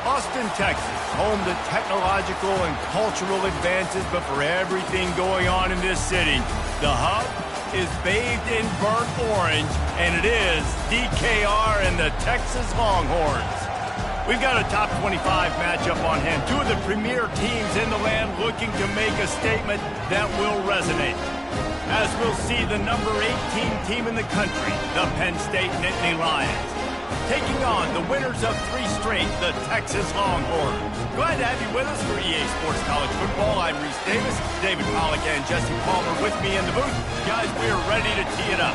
Austin, Texas, home to technological and cultural advances, but for everything going on in this city, the hub is bathed in burnt orange, and it is DKR and the Texas Longhorns. We've got a top 25 matchup on hand. Two of the premier teams in the land looking to make a statement that will resonate. As we'll see the number 18 team in the country, the Penn State Nittany Lions, taking on the winners of 3 straight, the Texas Longhorns. Glad to have you with us for EA Sports College Football. I'm Reese Davis, David Pollack and Jesse Palmer with me in the booth. Guys, we are ready to tee it up.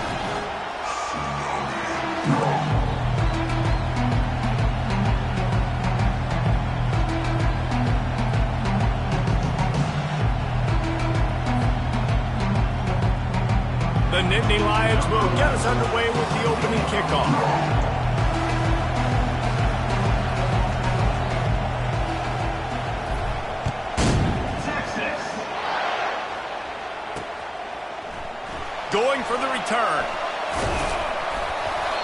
The Nittany Lions will get us underway with the opening kickoff. Going for the return.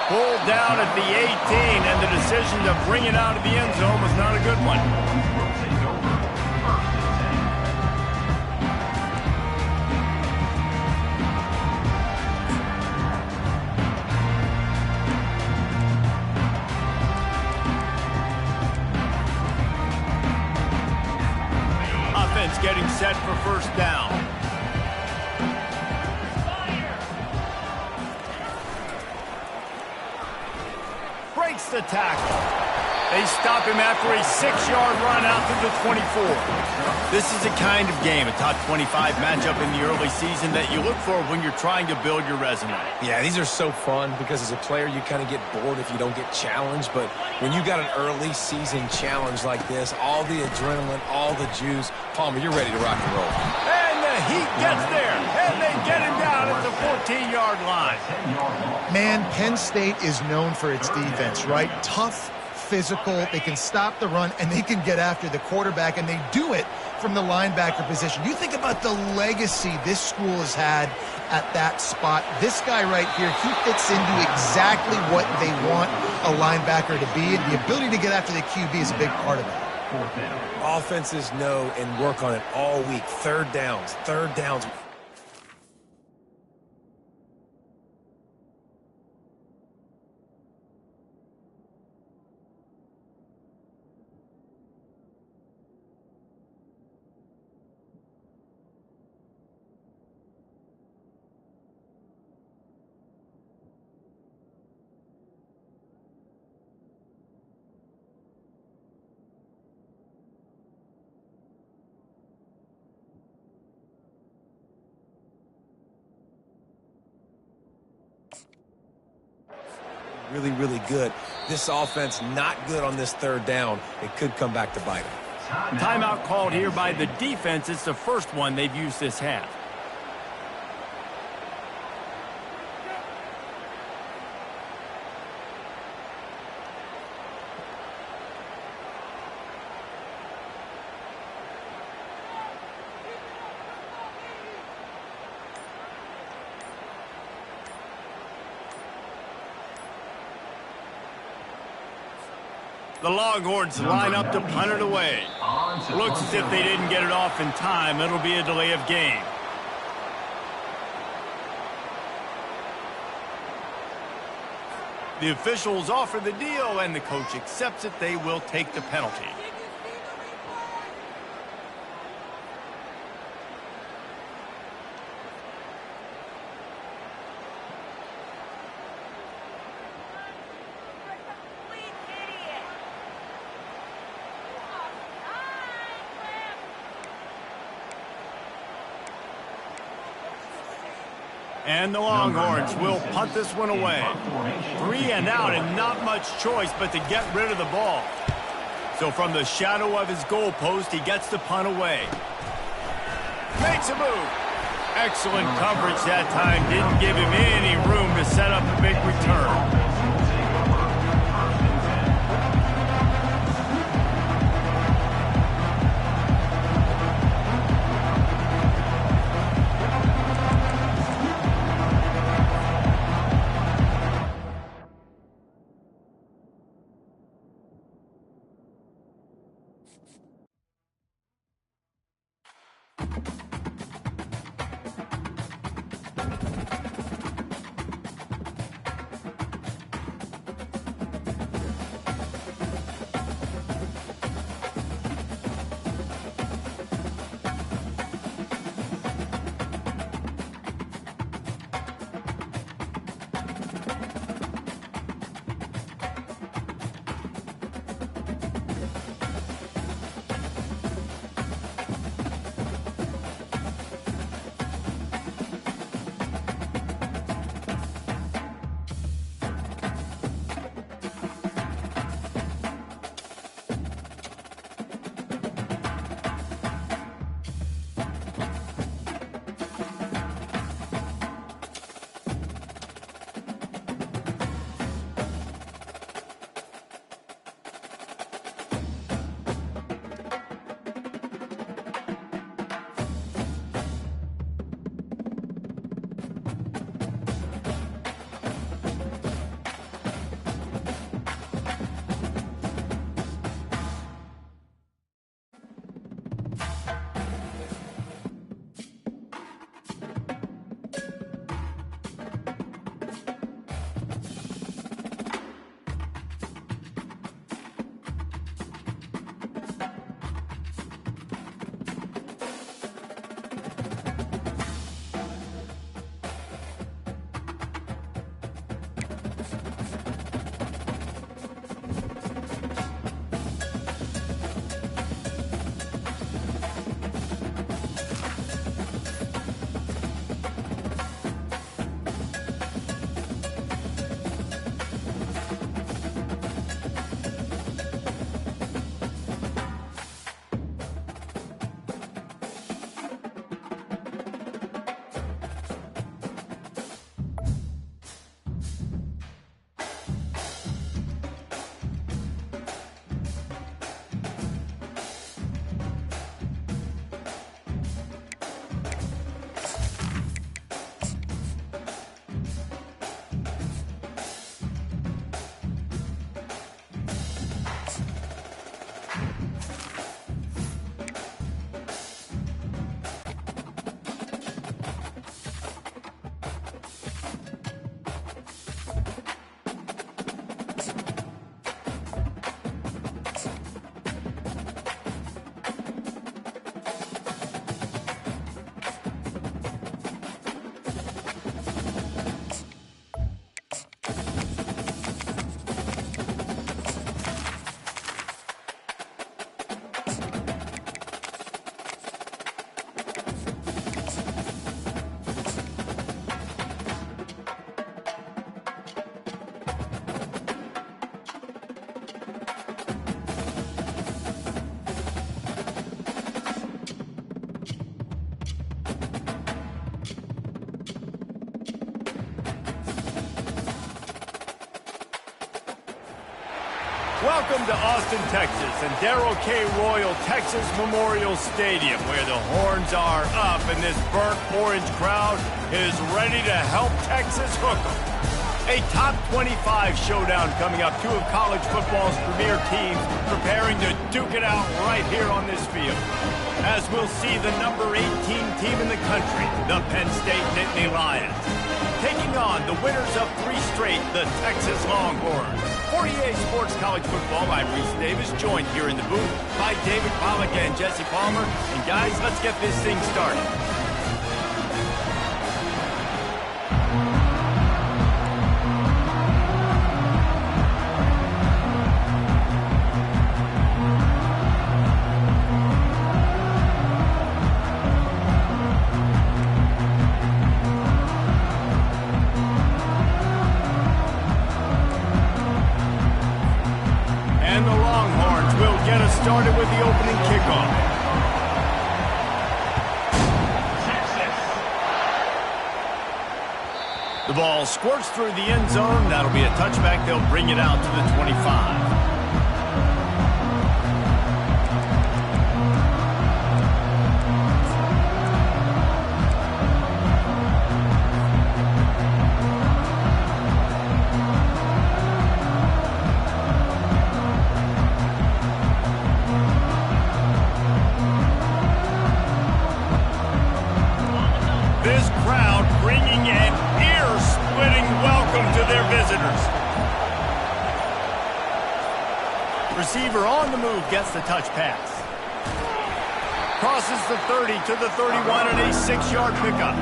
Pulled down at the 18, and the decision to bring it out of the end zone was not a good one. Offense getting set for first down. Breaks the tackle. They stop him after a 6-yard run out to the 24. This is the kind of game, a top 25 matchup in the early season, that you look for when you're trying to build your resume. Yeah, these are so fun because as a player you kind of get bored if you don't get challenged, but when you got an early season challenge like this, all the adrenaline, all the juice, Palmer, you're ready to rock and roll. And the heat gets there, and they get him down at the 14-yard line. Man, Penn State is known for its defense, right? Tough, physical, they can stop the run, and they can get after the quarterback, and they do it from the linebacker position. You think about the legacy this school has had at that spot. This guy right here, he fits into exactly what they want a linebacker to be, and the ability to get after the QB is a big part of that. Offenses know and work on it all week. Third downs. Really, really good. This offense not good on this third down. It could come back to bite them. Timeout called here by the defense. It's the first one they've used this half. The Longhorns line up to punt it away. Looks as if they didn't get it off in time. It'll be a delay of game. The officials offer the deal, and the coach accepts it. They will take the penalty. And the Longhorns will punt this one away. 3 and out, and not much choice but to get rid of the ball. So from the shadow of his goalpost, he gets the punt away. Makes a move. Excellent coverage that time. Didn't give him any room to set up a big return. Welcome to Austin, Texas, and Darrell K. Royal Texas Memorial Stadium, where the horns are up and this burnt orange crowd is ready to help Texas hook 'em. A top 25 showdown coming up. Two of college football's premier teams preparing to duke it out right here on this field. As we'll see the number 18 team in the country, the Penn State Nittany Lions, taking on the winners of 3 straight, the Texas Longhorns. For EA Sports College Football, I'm Reese Davis, joined here in the booth by David Pollack and Jesse Palmer. And guys, let's get this thing started. Started with the opening kickoff. The ball squirts through the end zone. That'll be a touchback. They'll bring it out to the 25. receiver on the move gets the touch pass. Crosses the 30 to the 31 and a 6-yard pickup.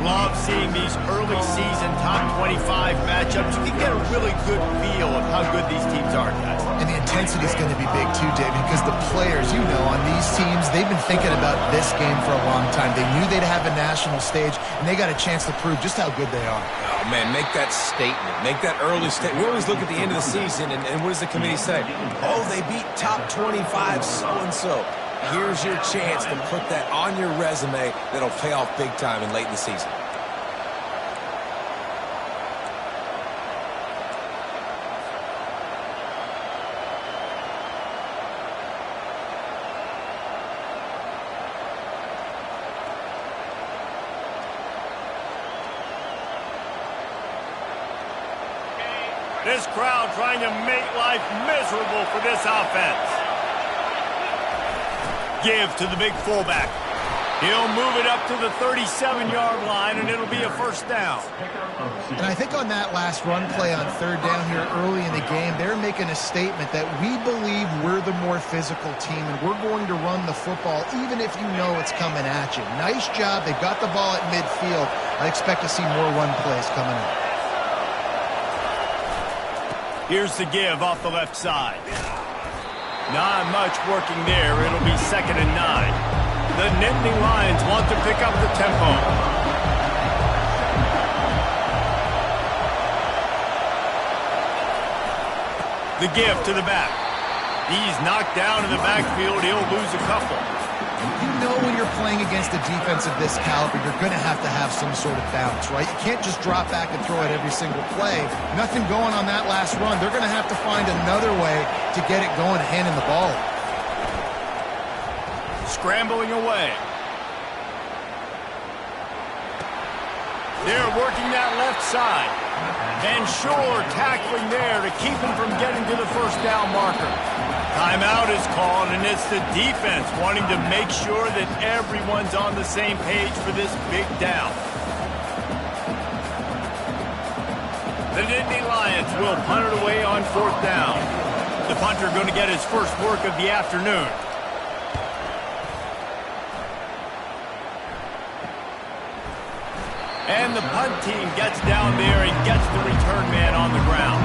Love seeing these early season top 25 matchups. You can get a really good feel of how good these teams are, guys. And the intensity is going to be big too, David, because the players, you know, on these teams, they've been thinking about this game for a long time. They knew they'd have a national stage, and they got a chance to prove just how good they are. Oh, man, make that statement. Make that early statement. We always look at the end of the season, and what does the committee say? Oh, they beat top 25 so-and-so. Here's your chance to put that on your resume that'll pay off big time in late in the season. This crowd trying to make life miserable for this offense. Give to the big fullback. He'll move it up to the 37-yard line, and it'll be a first down. And I think on that last run play on third down here early in the game, they're making a statement that we believe we're the more physical team, and we're going to run the football even if you know it's coming at you. Nice job. They got the ball at midfield. I expect to see more run plays coming up. Here's the give off the left side. Not much working there. It'll be 2nd and 9. The Nittany Lions want to pick up the tempo. The give to the back. He's knocked down in the backfield. He'll lose a couple. You know when you're playing against a defense of this caliber, you're going to have some sort of bounce, right? You can't just drop back and throw it every single play. Nothing going on that last run. They're going to have to find another way to get it going, handing the ball. Scrambling away. They're working that left side. And Shore tackling there to keep him from getting to the first down marker. Timeout is called, and it's the defense wanting to make sure that everyone's on the same page for this big down. The Nittany Lions will punt it away on 4th down. The punter going to get his first work of the afternoon. And the punt team gets down there and gets the return man on the ground.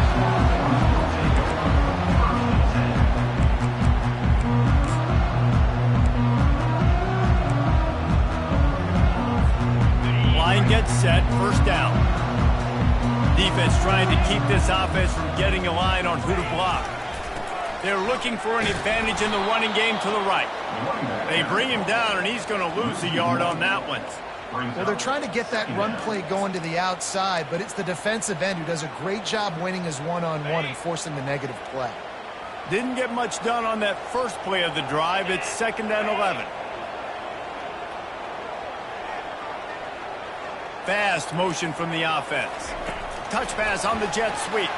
Line gets set, first down. Defense trying to keep this offense from getting a line on who to block. They're looking for an advantage in the running game to the right. They bring him down, and he's going to lose a yard on that one. Well, they're trying to get that run play going to the outside, but it's the defensive end who does a great job winning his one-on-one and forcing the negative play. Didn't get much done on that first play of the drive. It's 2nd and 11. Fast motion from the offense. Touch pass on the jet sweep.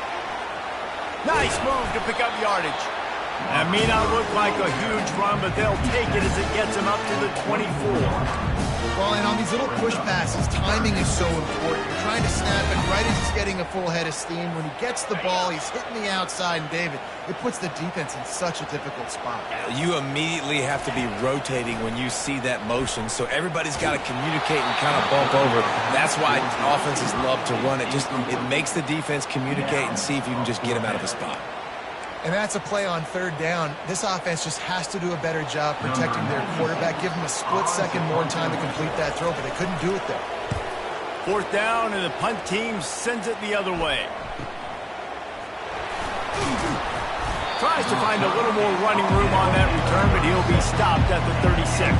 Nice move to pick up yardage. That may not look like a huge run, but they'll take it as it gets him up to the 24. Well, and on these little push passes, timing is so important. You're trying to snap it right as he's getting a full head of steam. When he gets the ball, he's hitting the outside, and David, it puts the defense in such a difficult spot. You immediately have to be rotating when you see that motion, so everybody's got to communicate and kind of bump over. That's why offenses love to run it. It makes the defense communicate and see if you can just get him out of the spot. And that's a play on third down. This offense just has to do a better job protecting their quarterback. Give him a split second more time to complete that throw, but they couldn't do it there. 4th down, and the punt team sends it the other way. Tries to find a little more running room on that return, but he'll be stopped at the 36.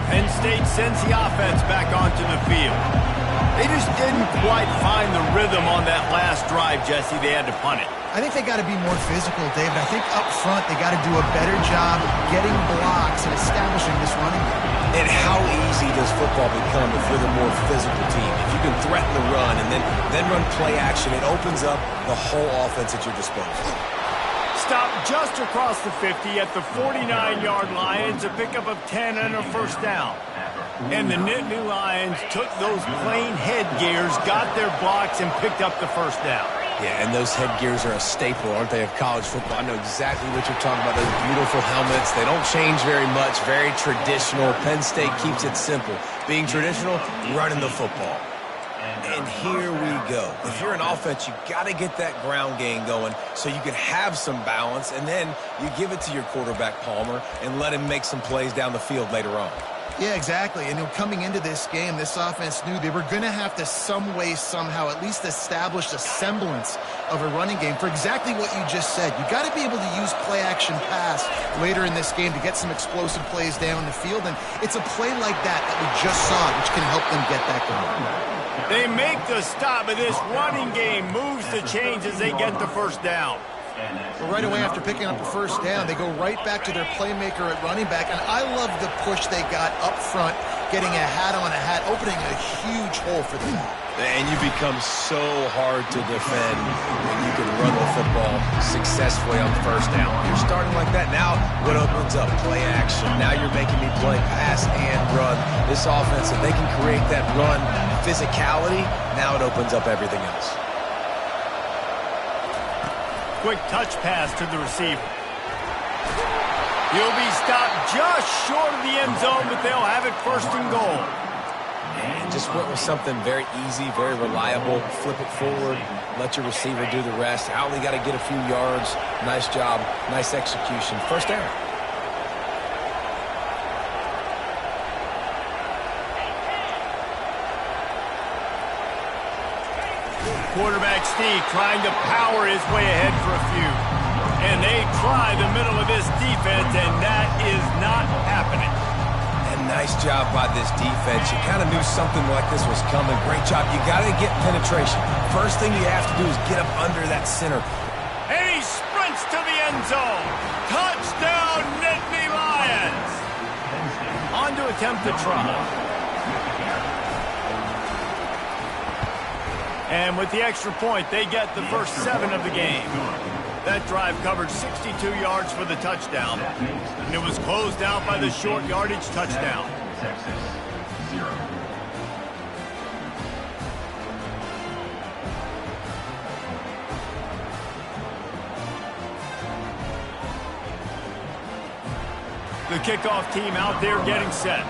Penn State sends the offense back onto the field. They just didn't quite find the rhythm on that last drive, Jesse. They had to punt it. I think they got to be more physical, David. I think up front they got to do a better job getting blocks and establishing this running game. And how easy does football become if you're the more physical team? If you can threaten the run and then run play action, it opens up the whole offense at your disposal. Stopped just across the 50 at the 49-yard line. It's a pickup of 10 and a first down. And the Nittany Lions took those plain headgears, got their blocks, and picked up the first down. Yeah, and those headgears are a staple, aren't they, of college football? I know exactly what you're talking about, those beautiful helmets. They don't change very much, very traditional. Penn State keeps it simple. Being traditional, running the football. And here we go. If you're an offense, you got to get that ground game going so you can have some balance, and then you give it to your quarterback, Palmer, and let him make some plays down the field later on. Yeah, exactly. And coming into this game, this offense knew they were going to have to some way, somehow, at least establish a semblance of a running game for exactly what you just said. You got to be able to use play-action pass later in this game to get some explosive plays down the field. And it's a play like that we just saw, which can help them get that going. They make the stop, but this running game moves the chains as they get the first down. Well, right away after picking up the first down, they go right back to their playmaker at running back. And I love the push they got up front, getting a hat on a hat, opening a huge hole for them. And you become so hard to defend when you can run the football successfully on first down. You're starting like that. Now what opens up? Play action. Now you're making me play pass and run. This offense, if they can create that run physicality, now it opens up everything else. Quick touch pass to the receiver. He'll be stopped just short of the end zone, but they'll have it first and goal. And just went with something very easy, very reliable. Flip it forward, let your receiver do the rest. I only got to get a few yards. Nice job, nice execution. First down. Quarterback Steve trying to power his way ahead for a few. And they try the middle of this defense, and that is not happening. And nice job by this defense. You kind of knew something like this was coming. Great job. You got to get penetration. First thing you have to do is get up under that center. And he sprints to the end zone. Touchdown, Nittany Lions. On to attempt the try. And with the extra point, they get the first 7 of the game. That drive covered 62 yards for the touchdown, and it was closed out by the short yardage touchdown. The kickoff team out there getting set.